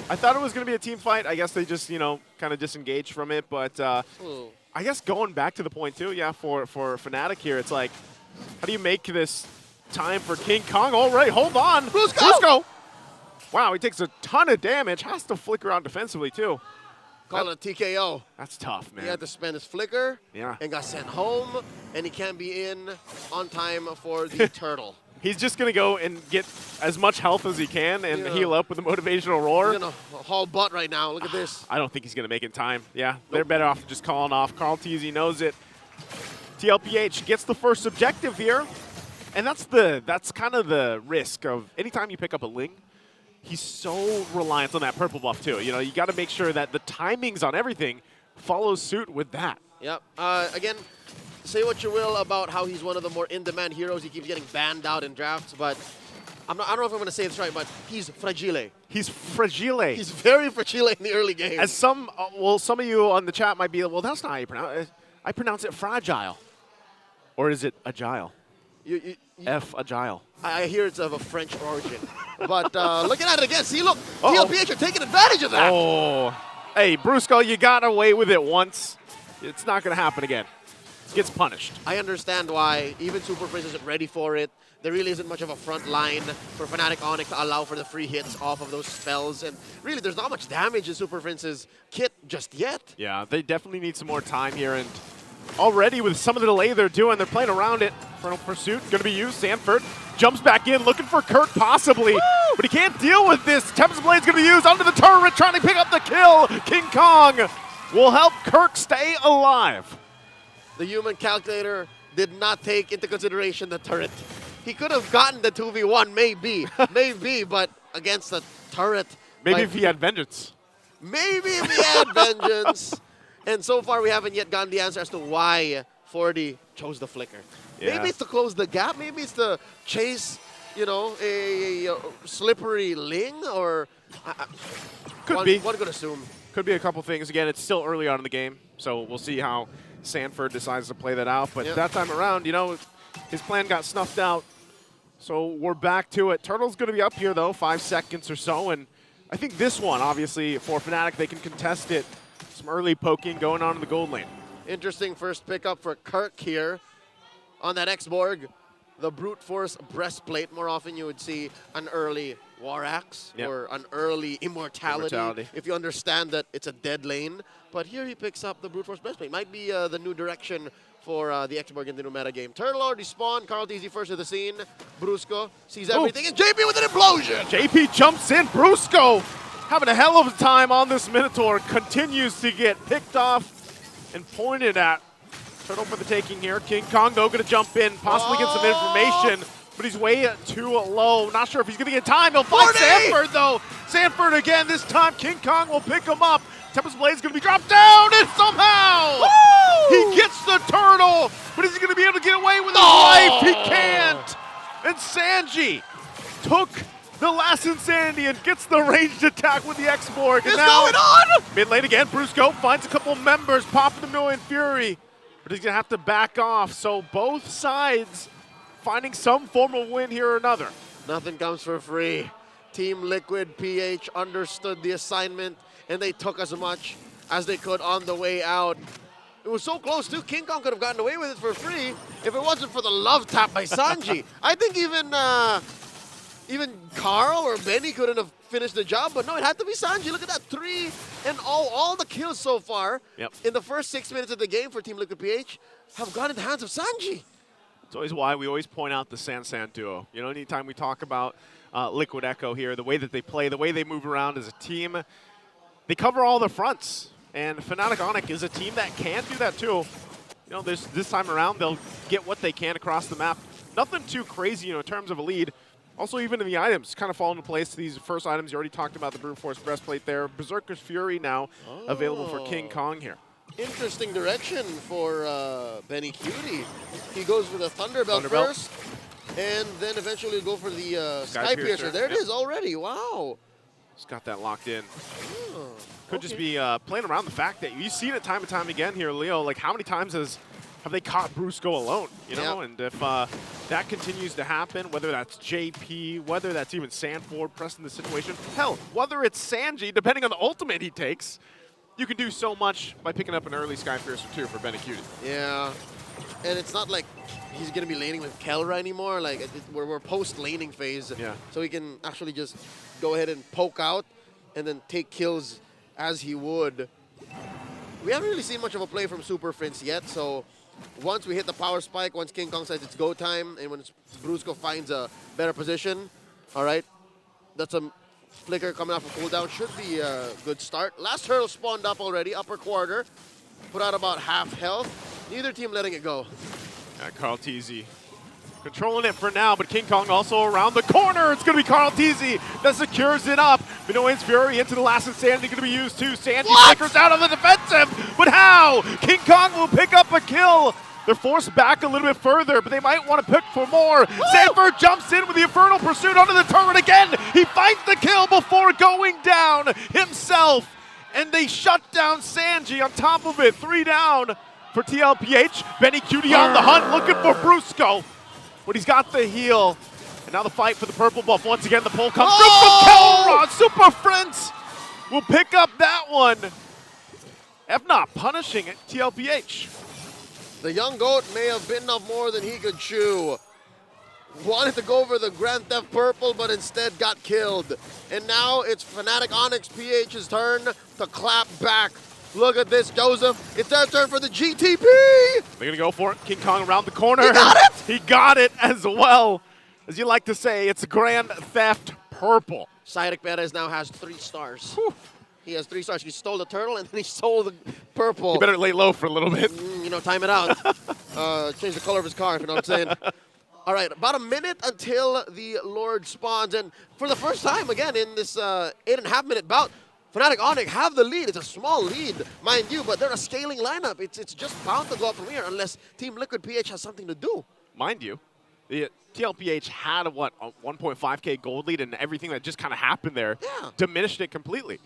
I thought it was going to be a team fight. I guess they just, you know, kind of disengaged from it. But I guess going back to the point, too, yeah, for Fnatic here, it's like, how do you make this time for King Kong? All right, hold on. Brusco! Wow, he takes a ton of damage. Has to flicker out defensively, too. Call it a TKO. That's tough, man. He had to spend his flicker and got sent home, and he can't be in on time for the turtle. He's just going to go and get as much health as he can and heal up with a motivational roar. He's going to haul butt right now. Look at this. I don't think he's going to make it in time. Yeah, they're better off just calling off. Carl Teasy knows it. Mpl-Ph gets the first objective here. And that's kind of the risk of anytime you pick up a Ling, he's so reliant on that purple buff too. You know, you got to make sure that the timings on everything follow suit with that. Yep. Again, say what you will about how he's one of the more in-demand heroes. He keeps getting banned out in drafts, but I don't know if I'm going to say this right, but he's fragile. He's fragile. He's very fragile in the early game. As some of you on the chat might be, well, that's not how you pronounce it. I pronounce it fragile. Or is it agile? Agile. I hear it's of a French origin. But looking at it again, see, look, Mpl-Ph are taking advantage of that. Oh, hey, Brusco, you got away with it once. It's not going to happen again. Gets punished. I understand why even Super Prince isn't ready for it. There really isn't much of a front line for Fnatic Onic to allow for the free hits off of those spells. And really, there's not much damage in Super Prince's kit just yet. Yeah, they definitely need some more time here. And already with some of the delay they're doing, they're playing around it. Infernal Pursuit going to be used. Sanford jumps back in, looking for Kirk possibly. Woo! But he can't deal with this. Tempest Blade's going to be used onto the turret, trying to pick up the kill. King Kong will help Kirk stay alive. The human calculator did not take into consideration the turret. He could have gotten the 2v1, maybe, but against the turret. Maybe if he had vengeance. Maybe if he had vengeance. And so far, we haven't yet gotten the answer as to why 40 chose the flicker. Yeah. Maybe it's to close the gap. Maybe it's to chase, you know, a slippery Ling, or could be. One could assume. Could be a couple things. Again, it's still early on in the game, so we'll see how Sanford decides to play that out. But that time around, you know, his plan got snuffed out. So we're back to it. Turtle's going to be up here, though, 5 seconds or so. And I think this one, obviously, for Fnatic, they can contest it. Some early poking going on in the gold lane. Interesting first pickup for Kirk here on that X-Borg. The brute force breastplate. More often you would see an early war axe or an early immortality, if you understand that it's a dead lane. But here he picks up the brute force breastplate. Might be the new direction for the X-Borg in the new meta game. Turtle already spawned. Carl Teasy first to the scene. Brusco sees everything. And JP with an implosion! JP jumps in. Brusco having a hell of a time on this Minotaur. Continues to get picked off and pointed at. Turtle for the taking here. King Kong, though, going to jump in, possibly get some information, but he's way too low. Not sure if he's going to get time. He'll find Sanford, though. Sanford again. This time, King Kong will pick him up. Tempest Blade's going to be dropped down, and somehow he gets the turtle, but is he going to be able to get away with his life? He can't. And Sanji took the last insanity and gets the ranged attack with the X-Borg. What's going on? Mid lane again, Brusco finds a couple members, popping them to in Fury. But he's going to have to back off. So both sides finding some form of win here or another. Nothing comes for free. Team Liquid PH understood the assignment, and they took as much as they could on the way out. It was so close, too. King Kong could have gotten away with it for free if it wasn't for the love tap by Sanji. I think even Carl or Benny couldn't have finished the job, but no, it had to be Sanji. Look at that, 3 and all the kills so far in the first 6 minutes of the game for Team Liquid PH have gone in the hands of Sanji. It's always why we always point out the San duo. You know, anytime we talk about Liquid Echo here, the way that they play, the way they move around as a team, they cover all the fronts. And Fnatic Onic is a team that can do that too. You know, this time around, they'll get what they can across the map. Nothing too crazy, you know, in terms of a lead. Also, even in the items, kind of fall into place. These first items, you already talked about the Brute Force Breastplate there. Berserker's Fury now available for King Kong here. Interesting direction for Benny Cutie. He goes for the Thunderbelt first, and then eventually go for the Sky Piercer. There it is already. Wow. Just got that locked in. Could just be playing around the fact that you've seen it time and time again here, Leo. Like, how many times have they caught Brusco alone? You know, and if that continues to happen, whether that's JP, whether that's even Sanford pressing the situation, hell, whether it's Sanji, depending on the ultimate he takes, you can do so much by picking up an early Skyfiercer too for Benicuti. Yeah, and it's not like he's going to be laning with Kelra anymore. Like, we're post-laning phase, so he can actually just go ahead and poke out and then take kills as he would. We haven't really seen much of a play from Super Prince yet, so once we hit the power spike, once King Kong says it's go time, and when Brusco finds a better position, all right, that's a flicker coming off a cooldown. Should be a good start. Last hurdle spawned up already, upper quarter. Put out about half health. Neither team letting it go. Yeah, Carl TZ controlling it for now, but King Kong also around the corner. It's going to be Carl TZ that secures it up. Minoan's Fury into the last Insanity going to be used too. Sanji flickers out on the defensive, but how? King Kong will pick up a kill. They're forced back a little bit further, but they might want to pick for more. Sanford jumps in with the Infernal Pursuit onto the turret again. He finds the kill before going down himself, and they shut down Sanji on top of it. 3 down for Mpl-Ph. Benicuti on the hunt, looking for Brusco. But he's got the heal. And now the fight for the purple buff. Once again, the pull comes through from Kelra. Super Prince will pick up that one. Fnatic punishing it, Mpl-Ph. The young goat may have bitten off more than he could chew. Wanted to go for the Grand Theft Purple, but instead got killed. And now it's Fnatic Onyx PH's turn to clap back. Look at this, Joseph. It's their turn for the GTP. They're going to go for it. King Kong around the corner. He got it! He got it as well. As you like to say, it's Grand Theft Purple. Cyric Perez now has 3 stars. Whew. He has 3 stars. He stole the turtle and then he stole the purple. You better lay low for a little bit. You know, time it out. Change the color of his car, you know what I'm saying? All right, about a minute until the Lord spawns. And for the first time, again, in this 8.5 minute bout, Fnatic Onic have the lead. It's a small lead, mind you, but they're a scaling lineup. It's just bound to go up from here unless Team Liquid PH has something to do. Mind you, the Mpl-Ph had a 1.5K gold lead, and everything that just kind of happened there diminished it completely.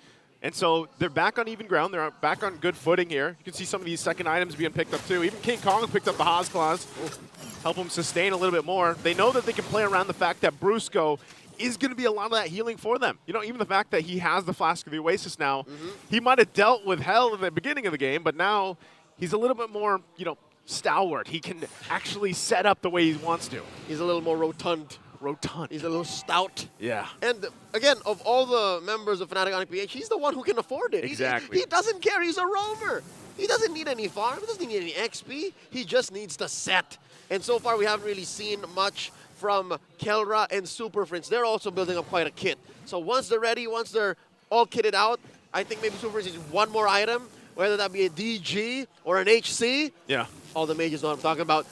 And so they're back on even ground. They're back on good footing here. You can see some of these second items being picked up too. Even King Kong picked up the Haas Claws. Help him sustain a little bit more. They know that they can play around the fact that Brusco is going to be a lot of that healing for them. You know, even the fact that he has the Flask of the Oasis now, he might have dealt with hell in the beginning of the game, but now he's a little bit more, you know, stalwart. He can actually set up the way he wants to. He's a little more rotund. He's a little stout. Yeah. And again, of all the members of Fnatic Onic PH, he's the one who can afford it. Exactly. He doesn't care. He's a roamer. He doesn't need any farm. He doesn't need any XP. He just needs to set. And so far, we haven't really seen much from Kelra and Super Prince. They're also building up quite a kit. So once they're ready, once they're all kitted out, I think maybe Super Prince needs one more item, whether that be a DG or an HC. Yeah. All the mages know what I'm talking about.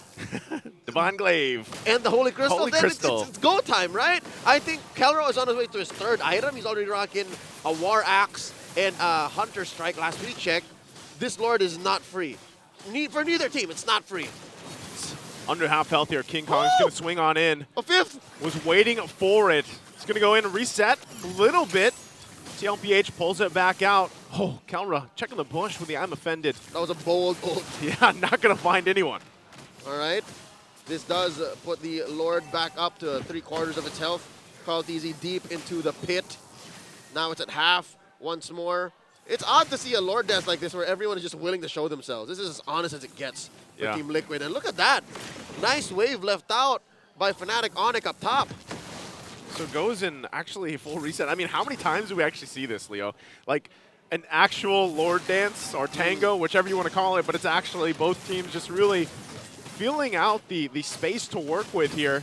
Divine Glaive. And the Holy Crystal. Holy then Crystal. It's go time, right? I think Kelra is on his way to his 3rd item. He's already rocking a War Axe and a Hunter Strike last week check. This Lord is not free. For neither team, it's not free. Under half health here. King Kong's going to swing on in. A 5th. Was waiting for it. He's going to go in and reset a little bit. Mpl-Ph pulls it back out. Oh, Kelra checking the bush with the I'm offended. That was a bold ult. Yeah, not going to find anyone. All right. This does put the Lord back up to 3/4 of its health. Carl TZ deep into the pit. Now it's at half once more. It's odd to see a Lord dance like this where everyone is just willing to show themselves. This is as honest as it gets for Team Liquid. And look at that. Nice wave left out by Fnatic Onic up top. So it goes in actually full reset. I mean, how many times do we actually see this, Leo? Like an actual Lord dance or tango, whichever you want to call it, but it's actually both teams just really feeling out the space to work with here.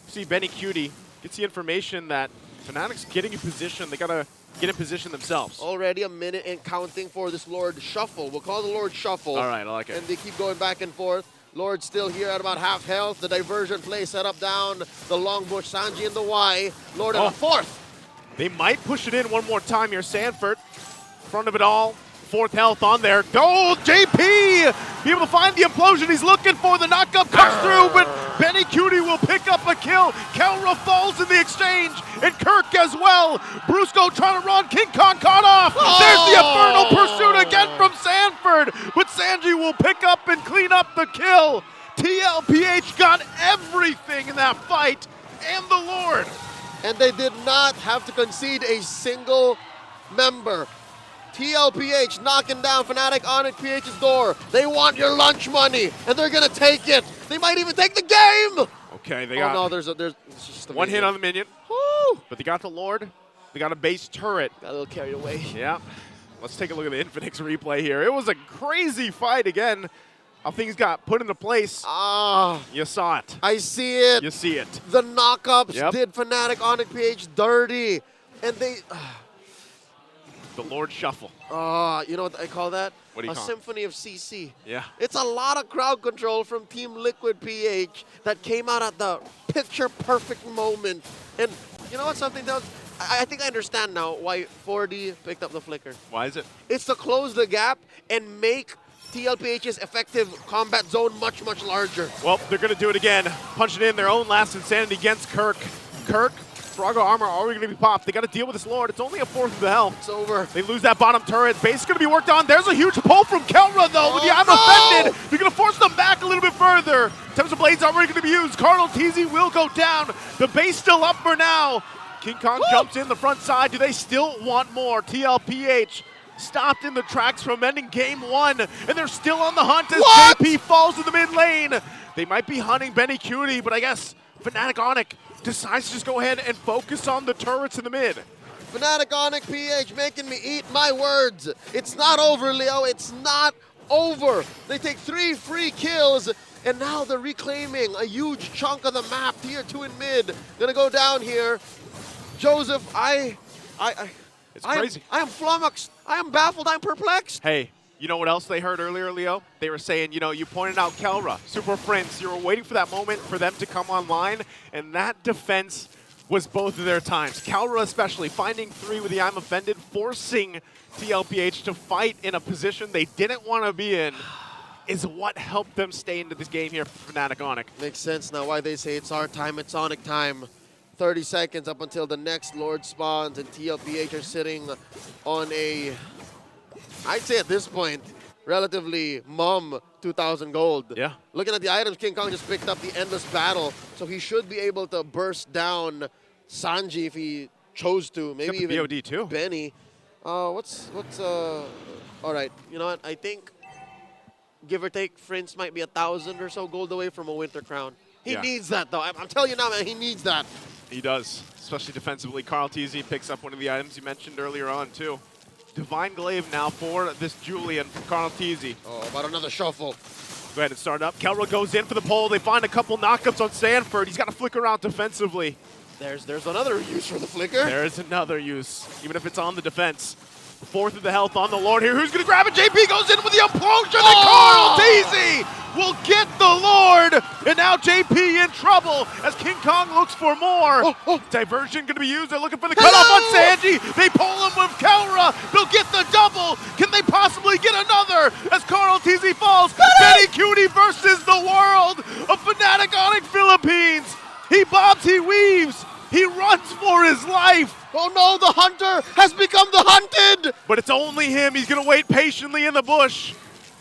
See Benicuti gets the information that Fnatic's getting in position. They got to get in position themselves. Already a minute and counting for this Lord Shuffle. We'll call the Lord Shuffle. All right, I like it. And they keep going back and forth. Lord still here at about half health. The diversion play set up down. The long bush, Sanji and the Y. Lord at a 4th. They might push it in one more time here. Sanford, front of it all. 4th health on there. Gold, JP! Be able to find the implosion he's looking for. The knockup comes through, but Benicuti will pick up a kill. Kelra falls in the exchange, and Kirk as well. Brusco trying to run. King Kong caught off. There's the Infernal Pursuit again from Sanford, but Sanji will pick up and clean up the kill. TL-Ph got everything in that fight, and the Lord. And they did not have to concede a single member. TL-Ph knocking down Fnatic Onic PH's door. They want your lunch money, and they're gonna take it. They might even take the game. Okay, they Oh got no, there's it's just a one minion. hit on the minion. Woo! But they got the Lord. They got a base turret. Got a little carried away. Yeah. Let's take a look at the Infinix replay here. It was a crazy fight again. How things got put into place. Ah, You saw it. I see it. You see it. The knockups Yep. did Fnatic Onic PH dirty, and they. The Lord Shuffle. You know what I call that? What do you a call it? symphony of CC. Yeah. It's a lot of crowd control from Team Liquid PH that came out at the picture-perfect moment. And you know what? Something else. I think I understand now why 4D picked up the flicker. Why is it? It's to close the gap and make TL-Ph's effective combat zone much, much larger. Well, they're going to do it again. Punching in their own last insanity against Kirk. Kirk, Froggo armor already going to be popped. They got to deal with this Lord. It's only a fourth of the health. It's over. They lose that bottom turret. Base is going to be worked on. There's a huge pull from Kelra, though. With the I'm offended. They're going to force them back a little bit further. Temps of Blades already going to be used. Cardinal TZ will go down. The base still up for now. King Kong jumps in the front side. Do they still want more? TL-Ph stopped in the tracks from ending game one, and they're still on the hunt as JP falls in the mid lane. They might be hunting Benny Cutie, but I guess Fnatic Onic decides to just go ahead and focus on the turrets in the mid. Fnatic Onic PH making me eat my words. It's not over, Leo. It's not over. They take 3 free kills, and now they're reclaiming a huge chunk of the map. Tier 2 in mid. Gonna go down here. Joseph, It's crazy. I am flummoxed. I am baffled. I'm perplexed. Hey, you know what else they heard earlier, Leo? They were saying, you know, you pointed out Kelra, Super Prince. You were waiting for that moment for them to come online, and that defense was both of their times. Kelra especially, finding 3 with the I'm Offended, forcing TL-Ph to fight in a position they didn't want to be in, is what helped them stay into this game here for Fnatic Onic. Makes sense now why they say it's our time, it's Onic time. 30 seconds up until the next Lord spawns, and TL-Ph are sitting on a, I'd say at this point, relatively mum 2,000 gold. Yeah. Looking at the items, King Kong just picked up the Endless Battle, so he should be able to burst down Sanji if he chose to. Maybe even BOD too. Benny. All right, you know what? I think, give or take, Prince might be 1,000 or so gold away from a Winter Crown. He needs that, though. I'm telling you now, man, he needs that. He does, especially defensively. Carl TZ picks up one of the items you mentioned earlier on, too. Divine Glaive now for this Julian from Carl TZ. Oh, about another shuffle. Go ahead and start up. Kelra goes in for the pull. They find a couple knockups on Sanford. He's got to flicker out defensively. There's another use for the flicker. There is another use, even if it's on the defense. Fourth of the health on the Lord here. Who's going to grab it? JP goes in with the implosion, and Carl TZ will get the Lord. And now JP in trouble as King Kong looks for more. Diversion going to be used. They're looking for the cutoff on Sanji. They pull him with Kelra. They'll get the double. Can they possibly get another as Carl TZ falls? Benny Cutie versus the world of Fnatic Onic Philippines. He bobs, he weaves. He runs for his life. Oh no, the hunter has become the hunted! But it's only him. He's going to wait patiently in the bush.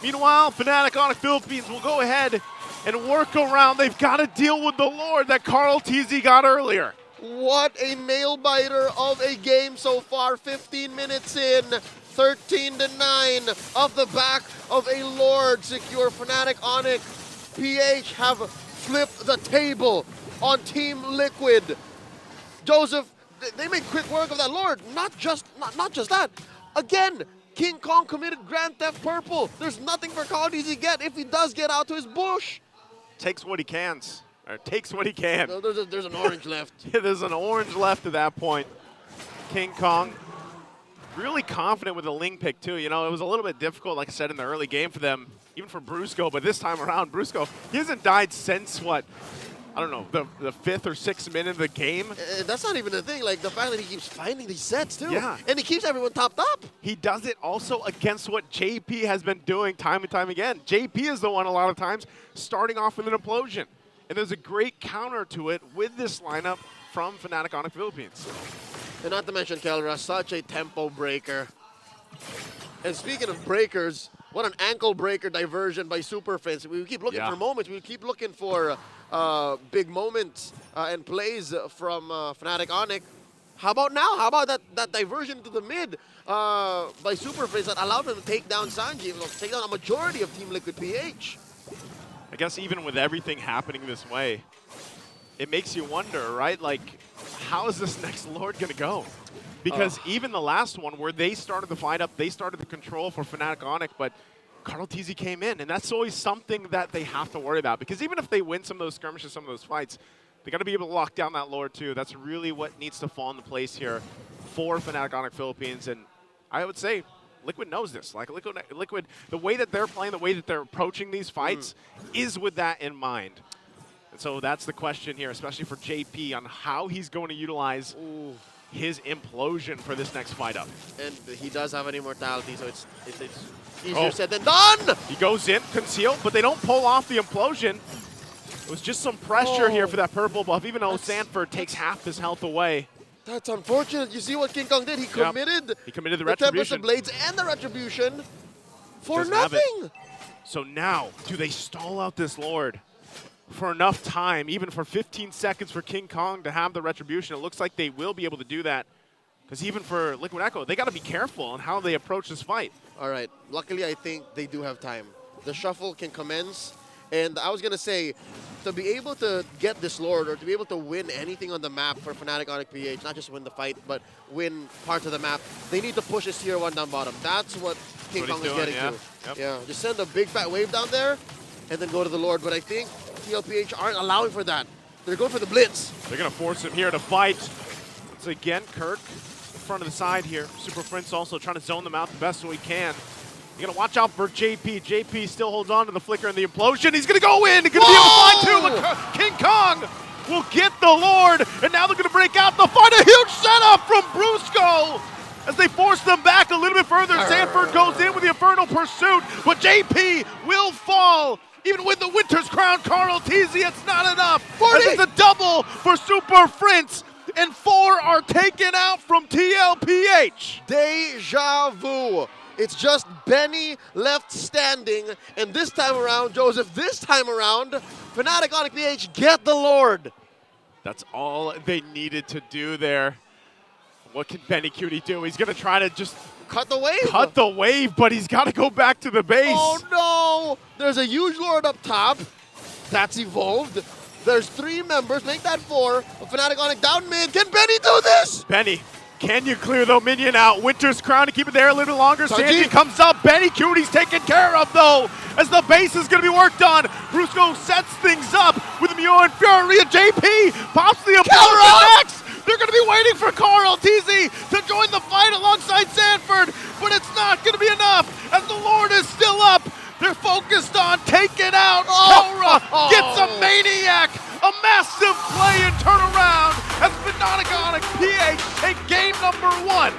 Meanwhile, Fnatic Onic Philippines will go ahead and work around. They've got to deal with the Lord that Carl TZ got earlier. What a nail biter of a game so far. 15 minutes in, 13-9 off the back of a Lord secure. Fnatic Onic PH have flipped the table on Team Liquid. Joseph, they made quick work of that Lord. Not just that. Again, King Kong committed Grand Theft Purple. There's nothing for Carl TZ to get if he does get out to his bush. Takes what he can. Or takes what he can. No, there's an orange left. Yeah, there's an orange left at that point. King Kong, really confident with the Ling pick too. You know, it was a little bit difficult, like I said, in the early game for them, even for Brusco. But this time around, Brusco, he hasn't died since what? I don't know, the 5th or 6th minute of the game. That's not even the thing. Like, the fact that he keeps finding these sets, too. Yeah. And he keeps everyone topped up. He does it also against what JP has been doing time and time again. JP is the one a lot of times starting off with an implosion. And there's a great counter to it with this lineup from Fnatic Onic Philippines. And not to mention Kelra, such a tempo breaker. And speaking of breakers, What an ankle breaker diversion by Super Fence. We keep looking for moments. We keep looking for big moments and plays from Fnatic Onic. How about now? How about that diversion to the mid by Super Fence that allowed them to take down Sanji, take down a majority of Team Liquid PH? I guess even with everything happening this way, it makes you wonder, right? Like, how is this next Lord going to go? Because even the last one where they started the fight up, they started the control for Fnatic Onic, but Carl TZ came in, and that's always something that they have to worry about. Because even if they win some of those skirmishes, some of those fights, they got to be able to lock down that Lord too. That's really what needs to fall into place here for Fnatic Onic Philippines. And I would say Liquid knows this. Like Liquid, the way that they're playing, the way that they're approaching these fights is with that in mind. And so that's the question here, especially for JP, on how he's going to utilize his implosion for this next fight up. And he does have an immortality, so it's easier said than done! He goes in, concealed, but they don't pull off the implosion. It was just some pressure here for that purple buff, even though Sanford takes half his health away. That's unfortunate. You see what King Kong did? He committed the Tempest of Blades and the Retribution for nothing! So now, do they stall out this Lord for enough time, even for 15 seconds for King Kong to have the Retribution? It looks like they will be able to do that. Because even for Liquid Echo, they got to be careful on how they approach this fight. All right. Luckily, I think they do have time. The shuffle can commence. And I was going to say, to be able to get this Lord or to be able to win anything on the map for Fnatic Onic PH, not just win the fight, but win parts of the map, they need to push this tier 1 down bottom. That's what King Kong is getting to. Yeah, just send a big fat wave down there and then go to the Lord. But I think Mpl-Ph aren't allowing for that. They're going for the blitz. They're going to force him here to fight. Once again, Kirk in front of the side here. Super Prince also trying to zone them out the best way he can. You gotta watch out for JP. JP still holds on to the flicker and the implosion. He's gonna go in. He's gonna be able to find two, but King Kong will get the Lord, and now they're gonna break out the fight. A huge setup from Brusco as they force them back a little bit further. Sanford goes in with the Infernal Pursuit, but JP will fall. Even with the Winter's Crown, Carl TZ, it's not enough. As it's a double for Super Prince, and 4 are taken out from TL-PH. Deja vu. It's just Benny left standing, and this time around, Joseph, Fnatic Onic PH get the Lord. That's all they needed to do there. What can Benny Cutie do? He's gonna try to just cut the wave. Cut the wave, but he's gotta go back to the base. Oh no! There's a huge Lord up top. That's evolved. There's 3 members, make that 4. Fnatic Onic down mid. Can Benny do this? Benny. Can you clear, though, minion out? Winter's Crown to keep it there a little bit longer. Sanji comes up. Benny Cutie's taken care of, though, as the base is going to be worked on. Brusco sets things up with Mio and Fury. And JP pops the Kelra next. They're going to be waiting for Carl TZ to join the fight alongside Sanford, but it's not going to be enough as the Lord is still up. They're focused on taking out Kelra. Gets a Maniac. A massive play and turnaround as Fnatic Onic PH take game number 1.